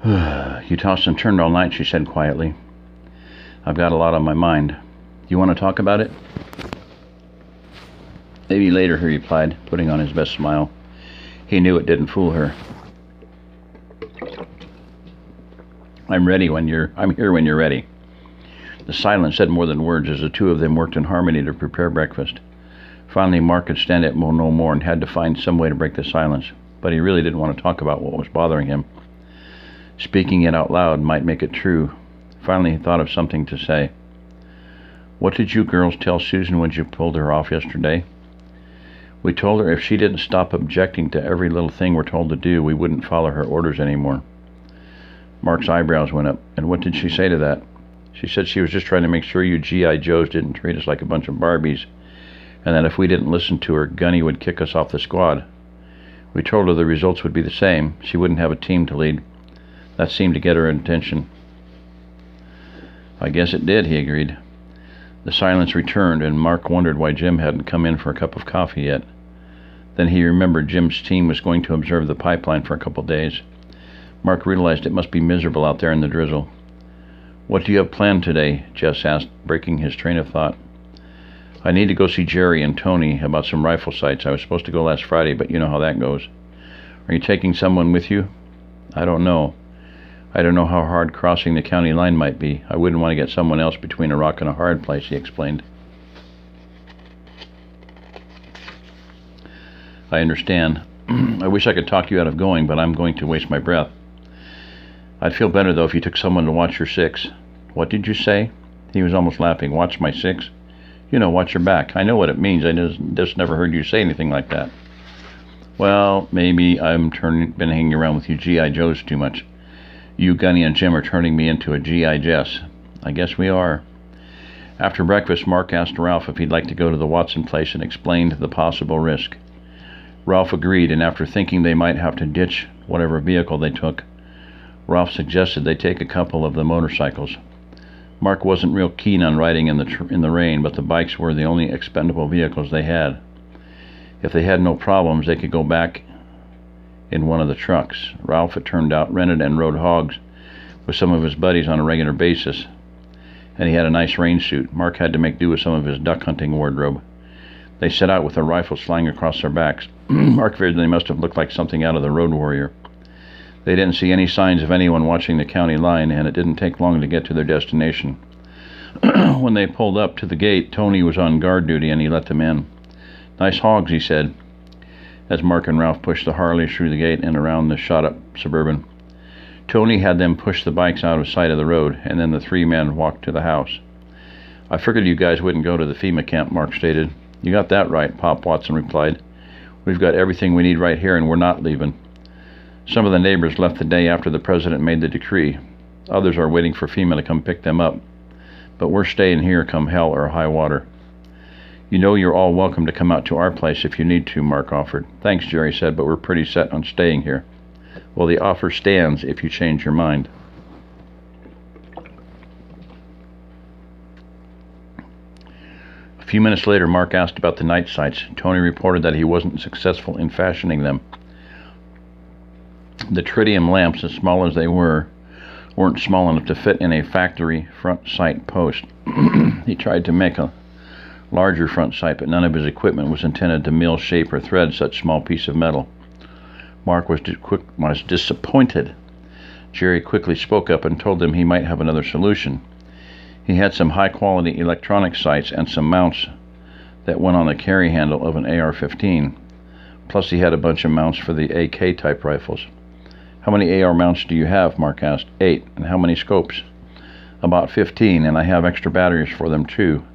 You tossed and turned all night, she said quietly. I've got a lot on my mind. Do you want to talk about it? Maybe later, he replied, putting on his best smile. He knew it didn't fool her. I'm here when you're ready. The silence said more than words as the two of them worked in harmony to prepare breakfast. Finally, Mark could stand it no more and had to find some way to break the silence, but he really didn't want to talk about what was bothering him. Speaking it out loud might make it true. Finally, he thought of something to say. What did you girls tell Susan when you pulled her off yesterday? We told her if she didn't stop objecting to every little thing we're told to do, we wouldn't follow her orders anymore. Mark's eyebrows went up. And what did she say to that? She said she was just trying to make sure you G.I. Joes didn't treat us like a bunch of Barbies, and that if we didn't listen to her, Gunny would kick us off the squad. We told her the results would be the same. She wouldn't have a team to lead. That seemed to get her attention. I guess it did, he agreed. The silence returned, and Mark wondered why Jim hadn't come in for a cup of coffee yet. Then he remembered Jim's team was going to observe the pipeline for a couple days. Mark realized it must be miserable out there in the drizzle. What do you have planned today? Jess asked, breaking his train of thought. I need to go see Jerry and Tony about some rifle sights. I was supposed to go last Friday, but you know how that goes. Are you taking someone with you? I don't know. I don't know how hard crossing the county line might be. I wouldn't want to get someone else between a rock and a hard place, he explained. I understand. I wish I could talk you out of going, but I'm going to waste my breath. I'd feel better, though, if you took someone to watch your six. What did you say? He was almost laughing. Watch my six? You know, watch your back. I know what it means. I just never heard you say anything like that. Well, maybe I've been hanging around with you G.I. Joes too much. You, Gunny, and Jim are turning me into a G.I. Jess. I guess we are. After breakfast, Mark asked Ralph if he'd like to go to the Watson place and explained the possible risk. Ralph agreed, and after thinking they might have to ditch whatever vehicle they took, Ralph suggested they take a couple of the motorcycles. Mark wasn't real keen on riding in the rain, but the bikes were the only expendable vehicles they had. If they had no problems, they could go back in one of the trucks. Ralph, it turned out, rented and rode hogs with some of his buddies on a regular basis, and he had a nice rain suit. Mark had to make do with some of his duck hunting wardrobe. They set out with their rifles slung across their backs. Mark feared they must have looked like something out of the Road Warrior. They didn't see any signs of anyone watching the county line, and it didn't take long to get to their destination. When they pulled up to the gate, Tony was on guard duty, and he let them in. Nice hogs, he said, as Mark and Ralph pushed the Harleys through the gate and around the shot-up Suburban. Tony had them push the bikes out of sight of the road, and then the three men walked to the house. I figured you guys wouldn't go to the FEMA camp, Mark stated. You got that right, Pop Watson replied. We've got everything we need right here, and we're not leaving. Some of the neighbors left the day after the president made the decree. Others are waiting for FEMA to come pick them up. But we're staying here come hell or high water. You know you're all welcome to come out to our place if you need to, Mark offered. Thanks, Jerry said, but we're pretty set on staying here. Well, the offer stands if you change your mind. A few minutes later, Mark asked about the night sights. Tony reported that he wasn't successful in fashioning them. The tritium lamps, as small as they weren't small enough to fit in a factory front sight post. He tried to make a larger front sight, but none of his equipment was intended to mill, shape, or thread such small piece of metal. Mark was disappointed. Jerry quickly spoke up and told them he might have another solution. He had some high-quality electronic sights and some mounts that went on the carry handle of an AR-15. Plus, he had a bunch of mounts for the AK-type rifles. How many AR mounts do you have? Mark asked. 8. And how many scopes? About 15, and I have extra batteries for them, too.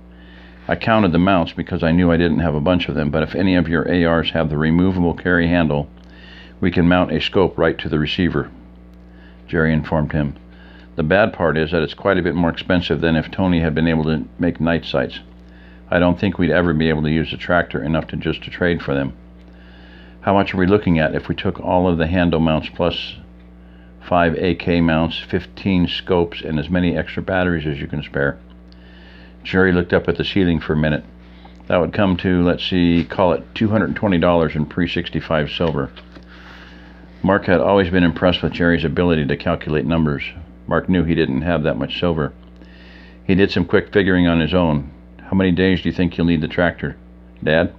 I counted the mounts because I knew I didn't have a bunch of them, but if any of your ARs have the removable carry handle, we can mount a scope right to the receiver, Jerry informed him. The bad part is that it's quite a bit more expensive than if Tony had been able to make night sights. I don't think we'd ever be able to use the tractor enough to trade for them. How much are we looking at if we took all of the handle mounts plus 5 AK mounts, 15 scopes, and as many extra batteries as you can spare? Jerry looked up at the ceiling for a minute. That would come to, let's see, call it $220 in pre-65 silver. Mark had always been impressed with Jerry's ability to calculate numbers. Mark knew he didn't have that much silver. He did some quick figuring on his own. How many days do you think you'll need the tractor, Dad?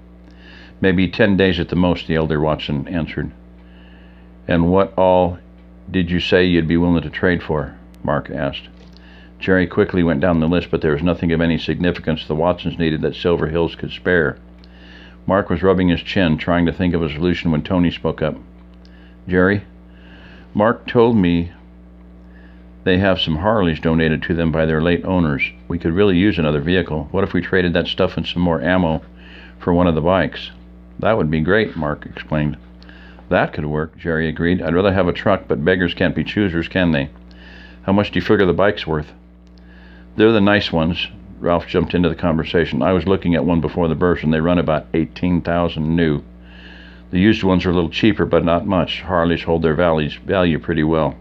Maybe 10 days at the most, the elder Watson answered. And what all did you say you'd be willing to trade for? Mark asked. Jerry quickly went down the list, but there was nothing of any significance the Watsons needed that Silver Hills could spare. Mark was rubbing his chin, trying to think of a solution when Tony spoke up. Jerry, Mark told me they have some Harleys donated to them by their late owners. We could really use another vehicle. What if we traded that stuff and some more ammo for one of the bikes? That would be great, Mark explained. That could work, Jerry agreed. I'd rather have a truck, but beggars can't be choosers, can they? How much do you figure the bike's worth? They're the nice ones. Ralph jumped into the conversation. I was looking at one before the burst, and they run about $18,000 new. The used ones are a little cheaper, but not much. Harleys hold their value pretty well.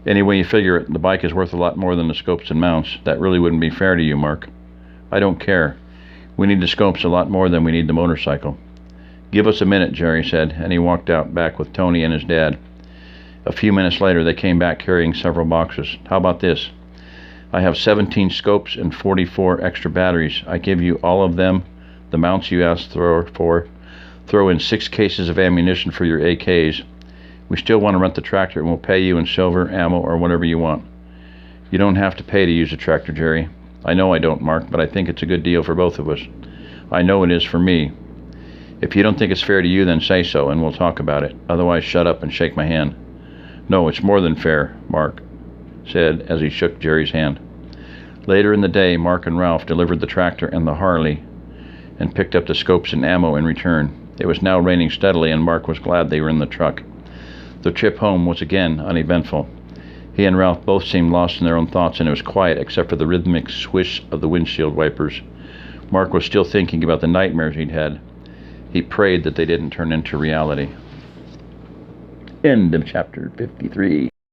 Anyway you figure it, the bike is worth a lot more than the scopes and mounts. That really wouldn't be fair to you, Mark. I don't care. We need the scopes a lot more than we need the motorcycle. Give us a minute, Jerry said, and he walked out back with Tony and his dad. A few minutes later, they came back carrying several boxes. How about this? I have 17 scopes and 44 extra batteries. I give you all of them, the mounts you asked for. Throw in 6 cases of ammunition for your AKs. We still want to rent the tractor, and we'll pay you in silver, ammo, or whatever you want. You don't have to pay to use the tractor, Jerry. I know I don't, Mark, but I think it's a good deal for both of us. I know it is for me. If you don't think it's fair to you, then say so, and we'll talk about it. Otherwise, shut up and shake my hand. No, it's more than fair, Mark said as he shook Jerry's hand. Later in the day, Mark and Ralph delivered the tractor and the Harley and picked up the scopes and ammo in return. It was now raining steadily, and Mark was glad they were in the truck. The trip home was again uneventful. He and Ralph both seemed lost in their own thoughts, and it was quiet except for the rhythmic swish of the windshield wipers. Mark was still thinking about the nightmares he'd had. He prayed that they didn't turn into reality. End of chapter 53.